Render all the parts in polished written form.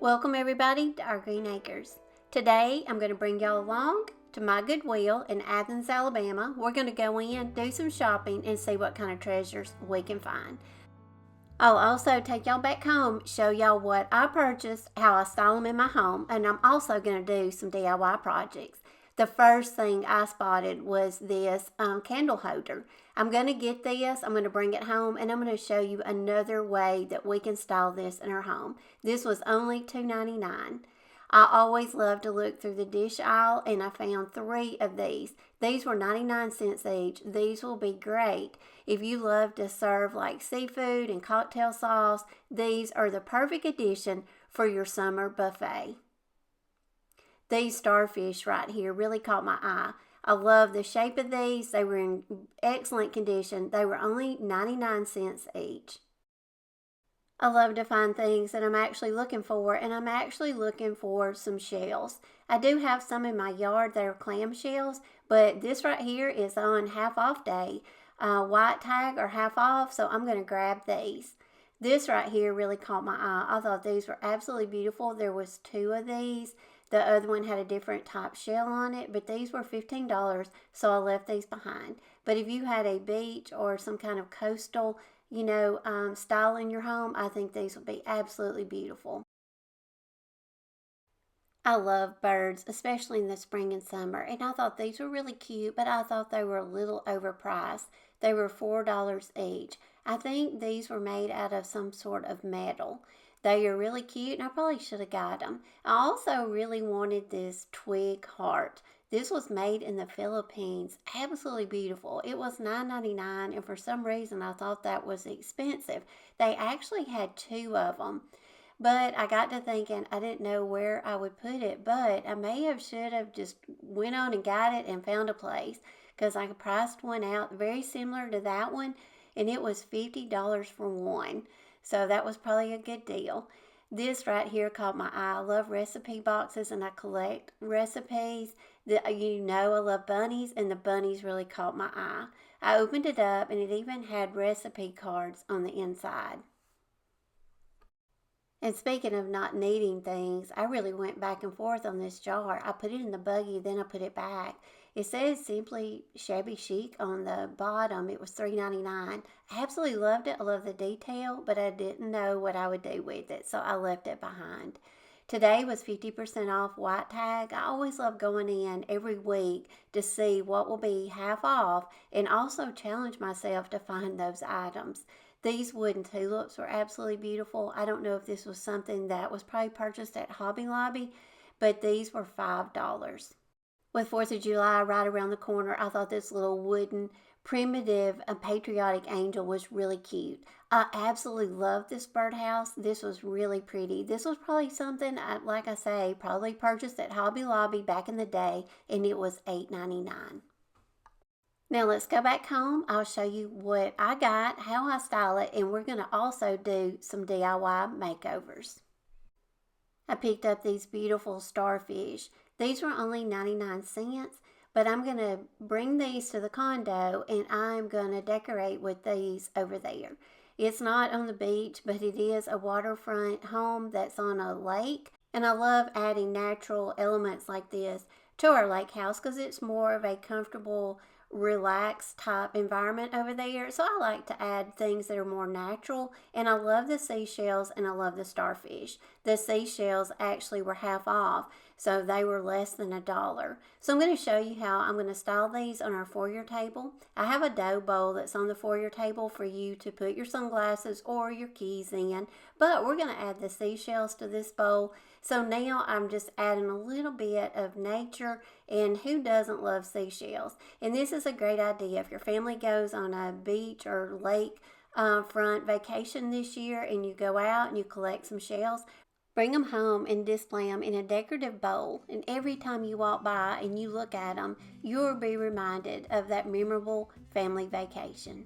Welcome everybody to our Green Acres. Today I'm going to bring y'all along to my Goodwill in Athens, Alabama. We're going to go in, do some shopping, and see what kind of treasures we can find. I'll also take y'all back home, show y'all what I purchased, how I style them in my home, and I'm also going to do some DIY projects. The first thing I spotted was this candle holder. I'm going to get this, I'm going to bring it home, and I'm going to show you another way that we can style this in our home. This was only $2.99. I always love to look through the dish aisle, and I found 3 of these. These were 99 cents each. These will be great if you love to serve like seafood and cocktail sauce. These are the perfect addition for your summer buffet. These starfish right here really caught my eye. I love the shape of these. They were in excellent condition. They were only 99 cents each. I love to find things that I'm actually looking for, and I'm actually looking for some shells. I do have some in my yard that are clam shells, but this right here is on half off day. White tag or half off, so I'm going to grab these. This right here really caught my eye. I thought these were absolutely beautiful. There was 2 of these. The other one had a different type shell on it, but these were $15, so I left these behind. But if you had a beach or some kind of coastal, style in your home, I think these would be absolutely beautiful. I love birds, especially in the spring and summer, and I thought these were really cute, but I thought they were a little overpriced. They were $4 each. I think these were made out of some sort of metal. They are really cute, and I probably should have got them. I also really wanted this twig heart. This was made in the Philippines. Absolutely beautiful. It was $9.99, and for some reason I thought that was expensive. They actually had 2 of them. But I got to thinking I didn't know where I would put it, but I should have just went on and got it and found a place, because I priced one out very similar to that one, and it was $50 for one. So that was probably a good deal. This right here caught my eye. I love recipe boxes, and I collect recipes. I love bunnies, and the bunnies really caught my eye. I opened it up, and it even had recipe cards on the inside. And speaking of not needing things, I really went back and forth on this jar. I put it in the buggy, then I put it back. It says Simply Shabby Chic on the bottom. It was $3.99. I absolutely loved it. I love the detail, but I didn't know what I would do with it, so I left it behind. Today was 50% off white tag. I always love going in every week to see what will be half off, and also challenge myself to find those items. These wooden tulips were absolutely beautiful. I don't know if this was something that was probably purchased at Hobby Lobby, but these were $5. With 4th of July right around the corner, I thought this little wooden primitive patriotic angel was really cute. I absolutely love this birdhouse. This was really pretty. This was probably something, like I say, probably purchased at Hobby Lobby back in the day, and it was $8.99. Now let's go back home. I'll show you what I got, how I style it, and we're going to also do some DIY makeovers. I picked up these beautiful starfish. These were only 99 cents, but I'm going to bring these to the condo, and I'm going to decorate with these over there. It's not on the beach, but it is a waterfront home that's on a lake, and I love adding natural elements like this to our lake house because it's more of a comfortable, relaxed type environment over there. So I like to add things that are more natural, and I love the seashells and I love the starfish. The seashells actually were half off, so they were less than $1. So I'm going to show you how I'm going to style these on our foyer table. I have a dough bowl that's on the foyer table for you to put your sunglasses or your keys in, but we're going to add the seashells to this bowl. So now I'm just adding a little bit of nature, and who doesn't love seashells? And this is a great idea if your family goes on a beach or lake front vacation this year, and you go out and you collect some shells. Bring them home and display them in a decorative bowl, and every time you walk by and you look at them, you'll be reminded of that memorable family vacation.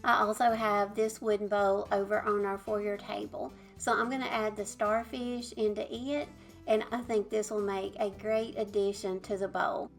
I also have this wooden bowl over on our foyer table. So I'm going to add the starfish into it, and I think this will make a great addition to the bowl.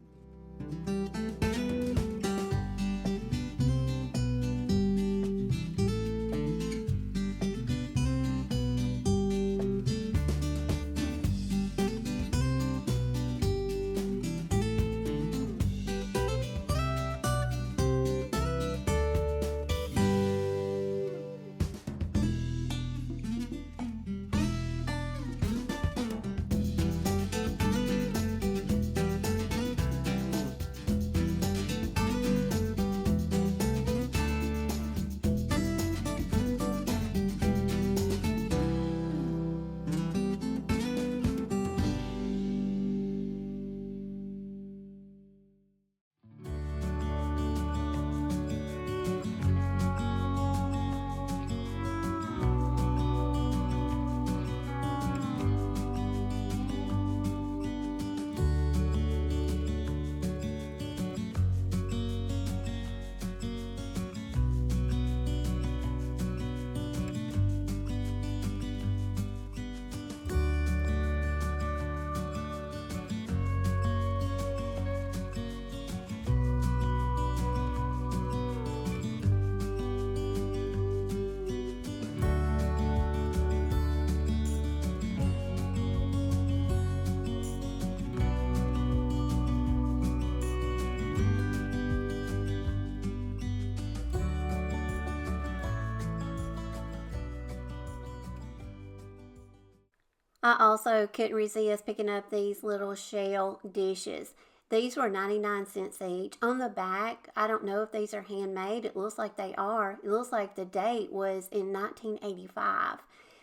I also couldn't resist picking up these little shell dishes. These were 99 cents each. On the back, I don't know if these are handmade. It looks like they are. It looks like the date was in 1985.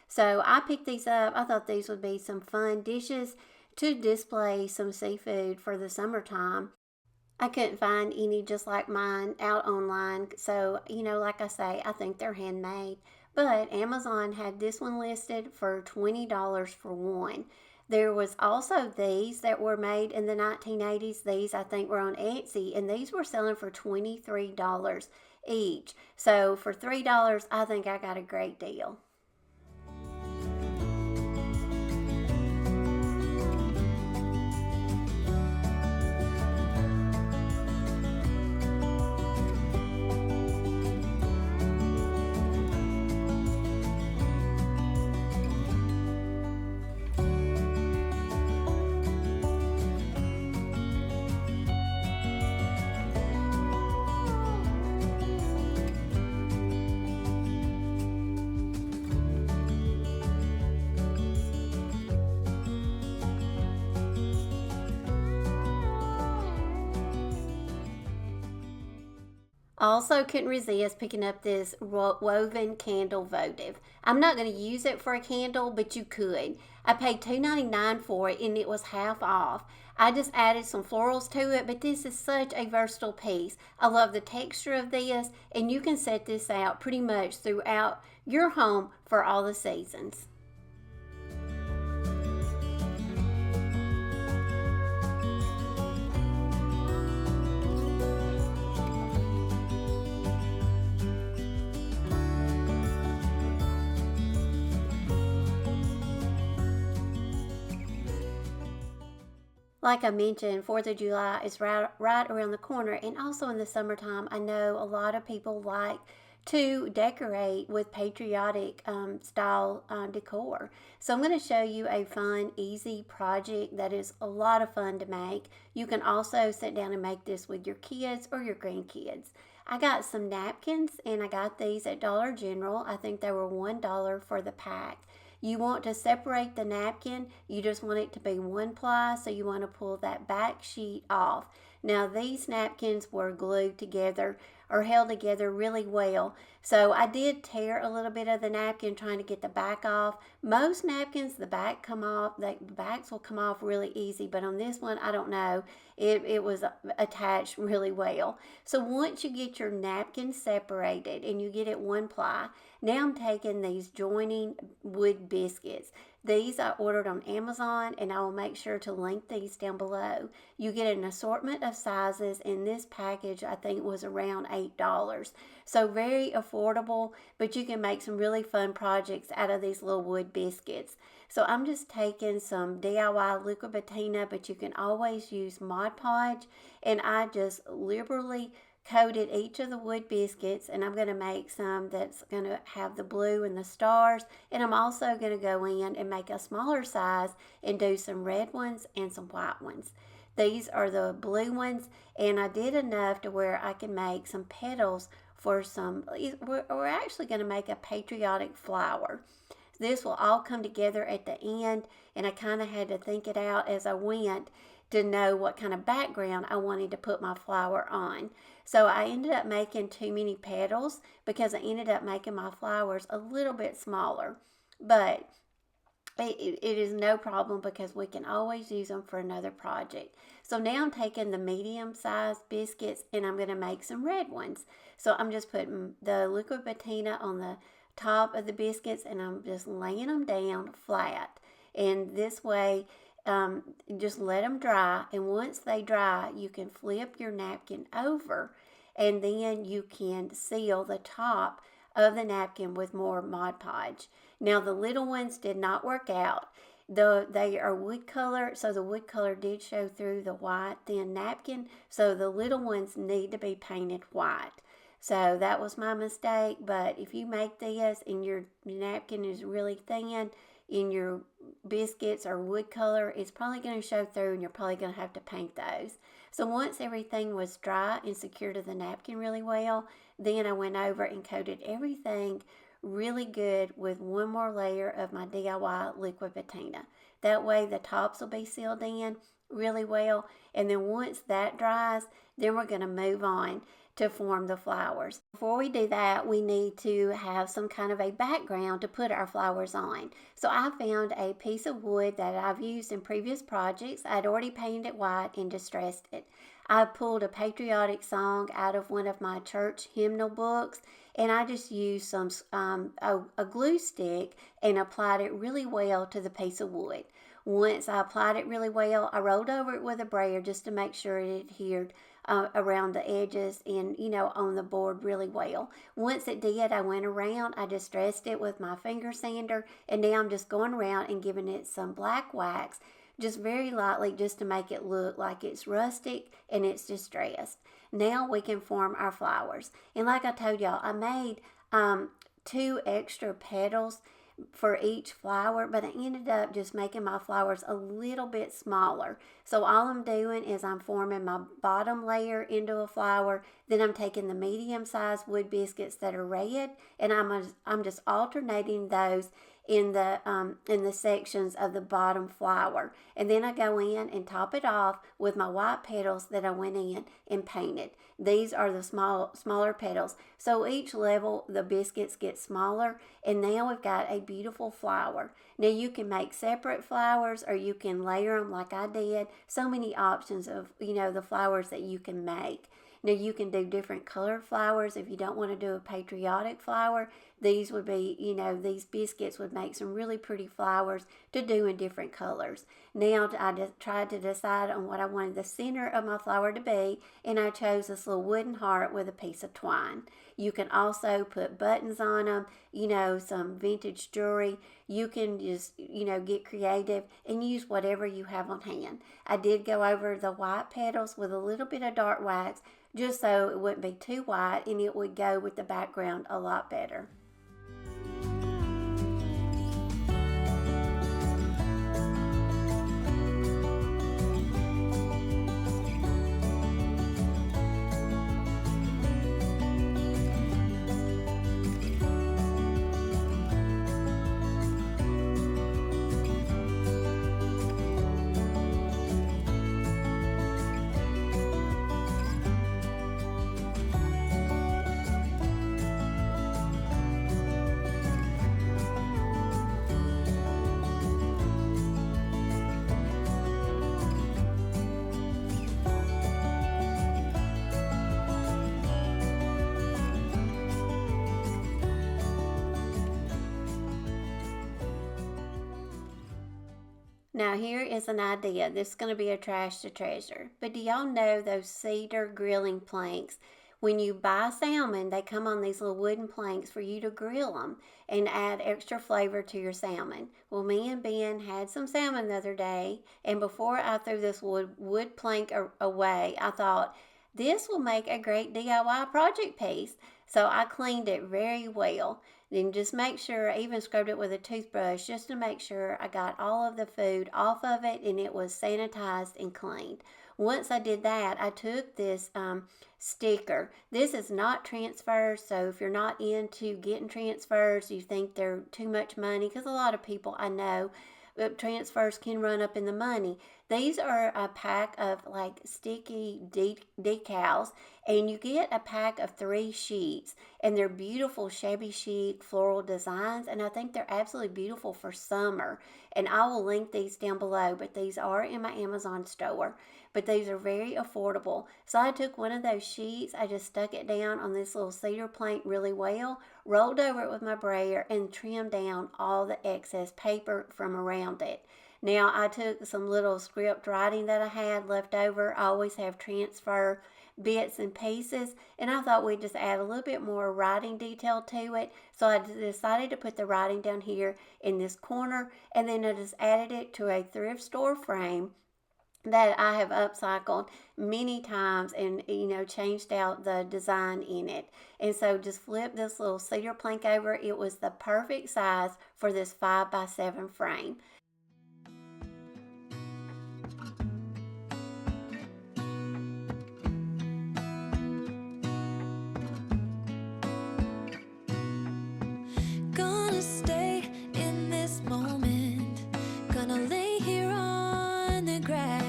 So I picked these up. I thought these would be some fun dishes to display some seafood for the summertime. I couldn't find any just like mine out online. So, like I say, I think they're handmade. But Amazon had this one listed for $20 for one. There was also these that were made in the 1980s. These I think were on Etsy, and these were selling for $23 each. So for $3, I think I got a great deal. Also, couldn't resist picking up this woven candle votive. I'm not going to use it for a candle, but you could. I paid $2.99 for it, and it was half off. I just added some florals to it, but this is such a versatile piece. I love the texture of this, and you can set this out pretty much throughout your home for all the seasons. Like I mentioned, 4th of July is right around the corner, and also in the summertime, I know a lot of people like to decorate with patriotic style decor. So I'm going to show you a fun, easy project that is a lot of fun to make. You can also sit down and make this with your kids or your grandkids. I got some napkins, and I got these at Dollar General. I think they were $1 for the pack. You want to separate the napkin. You just want it to be one ply, so you want to pull that back sheet off. Now these napkins were glued together or held together really well. So I did tear a little bit of the napkin trying to get the back off. Most napkins, the backs will come off really easy, but on this one, I don't know. It was attached really well. So once you get your napkin separated and you get it one ply, now I'm taking these joining wood biscuits. These I ordered on Amazon, and I will make sure to link these down below. You get an assortment of sizes, and this package I think was around $8. So very affordable, but you can make some really fun projects out of these little wood biscuits. So I'm just taking some DIY liquid patina, but you can always use Mod Podge, and I just liberally coated each of the wood biscuits, and I'm going to make some that's going to have the blue and the stars, and I'm also going to go in and make a smaller size and do some red ones and some white ones. These are the blue ones, and I did enough to where I can make some petals for some. We're actually going to make a patriotic flower. This will all come together at the end, and I kind of had to think it out as I went to know what kind of background I wanted to put my flower on. So I ended up making too many petals because I ended up making my flowers a little bit smaller. But it is no problem because we can always use them for another project. So now I'm taking the medium sized biscuits and I'm going to make some red ones. So I'm just putting the liquid patina on the top of the biscuits and I'm just laying them down flat. And this way, just let them dry. And once they dry, you can flip your napkin over and then you can seal the top of the napkin with more Mod Podge. Now the little ones did not work out. They are wood color, so the wood color did show through the white thin napkin, so the little ones need to be painted white. So that was my mistake, but if you make this and your napkin is really thin and your biscuits are wood color, it's probably going to show through and you're probably going to have to paint those. So once everything was dry and secured to the napkin really well, then I went over and coated everything really good with one more layer of my DIY liquid patina. That way the tops will be sealed in really well, and then once that dries, then we're going to move on to form the flowers. Before we do that, we need to have some kind of a background to put our flowers on. So I found a piece of wood that I've used in previous projects. I'd already painted it white and distressed it. I pulled a patriotic song out of one of my church hymnal books, and I just used some a glue stick and applied it really well to the piece of wood. Once I applied it really well, I rolled over it with a brayer just to make sure it adhered around the edges and, on the board really well. Once it did, I went around, I distressed it with my finger sander, and now I'm just going around and giving it some black wax, just very lightly, just to make it look like it's rustic and it's distressed. Now we can form our flowers. And like I told y'all, I made 2 extra petals for each flower, but I ended up just making my flowers a little bit smaller. So all I'm doing is I'm forming my bottom layer into a flower, then I'm taking the medium-sized wood biscuits that are red, and I'm just alternating those in the sections of the bottom flower, and then I go in and top it off with my white petals that I went in and painted. These are the smaller petals. So each level the biscuits get smaller, and now we've got a beautiful flower. Now you can make separate flowers or you can layer them like I did. So many options of the flowers that you can make. Now you can do different colored flowers if you don't want to do a patriotic flower. These would be, these biscuits would make some really pretty flowers to do in different colors. Now I just tried to decide on what I wanted the center of my flower to be, and I chose this little wooden heart with a piece of twine. You can also put buttons on them, some vintage jewelry. You can just, get creative and use whatever you have on hand. I did go over the white petals with a little bit of dark wax, just so it wouldn't be too white and it would go with the background a lot better. Now here is an idea. This is going to be a trash to treasure. But do y'all know those cedar grilling planks When you buy salmon, they come on these little wooden planks for you to grill them and add extra flavor to your salmon. Well, me and Ben had some salmon the other day, and before I threw this wood plank away, I thought, this will make a great DIY project piece. So I cleaned it very well. Then just make sure, I even scrubbed it with a toothbrush just to make sure I got all of the food off of it and it was sanitized and cleaned. Once I did that, I took this sticker. This is not transfers, so if you're not into getting transfers, you think they're too much money, because a lot of people I know, transfers can run up in the money. These are a pack of like sticky decals, and you get a pack of 3 sheets, and they're beautiful shabby chic floral designs, and I think they're absolutely beautiful for summer. And I will link these down below, but these are in my Amazon store. But these are very affordable. So I took one of those sheets, I just stuck it down on this little cedar plank really well, rolled over it with my brayer, and trimmed down all the excess paper from around it. Now I took some little script writing that I had left over. I always have transfer bits and pieces, and I thought we'd just add a little bit more writing detail to it. So I decided to put the writing down here in this corner, and then I just added it to a thrift store frame that I have upcycled many times and, changed out the design in it. And so just flip this little cedar plank over. It was the perfect size for this 5x7 frame. Gonna stay in this moment, gonna lay here on the grass.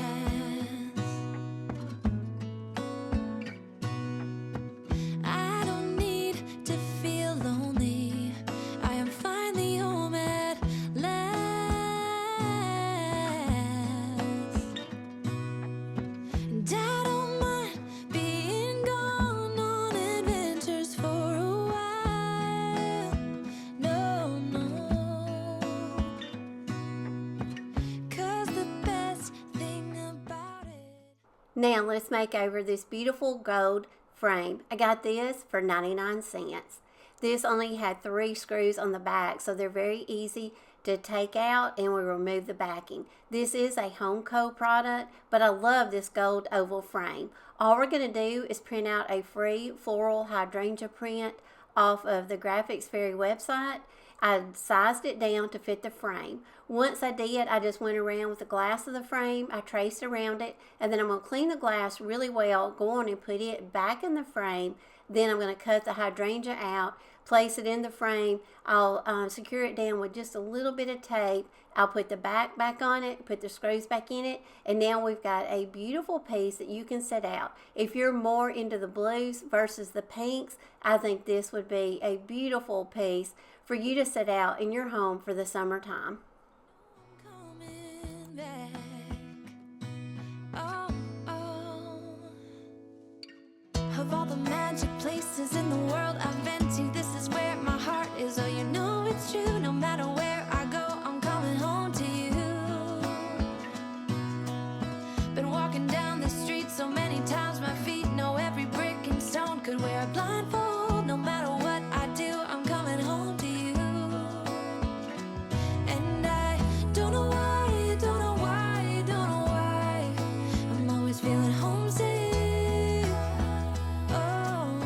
I don't need to feel lonely, I am finally home at last. And I don't mind being gone on adventures for a while. No, no, 'cause the best thing about it. Now let's make over this beautiful gold frame. I got this for 99 cents. This only had 3 screws on the back, so they're very easy to take out, and we remove the backing. This is a HomeCo product, but I love this gold oval frame. All we're going to do is print out a free floral hydrangea print off of the Graphics Fairy website. I sized it down to fit the frame. Once I did, I just went around with the glass of the frame. I traced around it, and then I'm going to clean the glass really well, go on and put it back in the frame. Then I'm going to cut the hydrangea out, place it in the frame. I'll secure it down with just a little bit of tape. I'll put the back on it, put the screws back in it, and now we've got a beautiful piece that you can set out. If you're more into the blues versus the pinks, I think this would be a beautiful piece for you to set out in your home for the summertime. Coming back. Oh, oh. Of all the magic places in the world I've been to, this is where my heart is. Oh, you know it's true. No matter where I go, I'm coming home to you. Been walking down the street so many times, my feet know every brick and stone. Could wear a blindfold. No matter what I do, I'm coming home to you. And I don't know why, don't know why, don't know why, I'm always feeling homesick. Oh,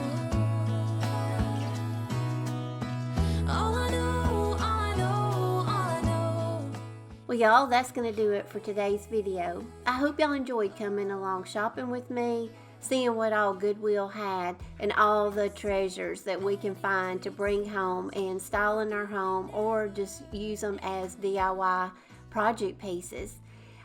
all I know, all I know, all I know. Well, y'all, that's going to do it for today's video. I hope y'all enjoyed coming along shopping with me, seeing what all Goodwill had, and all the treasures that we can find to bring home and style in our home, or just use them as DIY project pieces.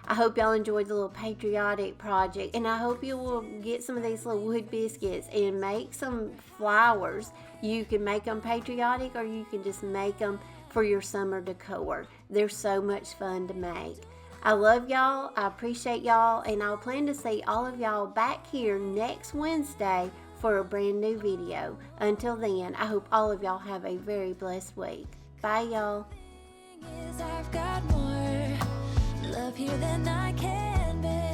I hope y'all enjoyed the little patriotic project, and I hope you will get some of these little wood biscuits and make some flowers. You can make them patriotic, or you can just make them for your summer decor. They're so much fun to make. I love y'all, I appreciate y'all, and I'll plan to see all of y'all back here next Wednesday for a brand new video. Until then, I hope all of y'all have a very blessed week. Bye, y'all. Thing is, I've got more love here than I can bear.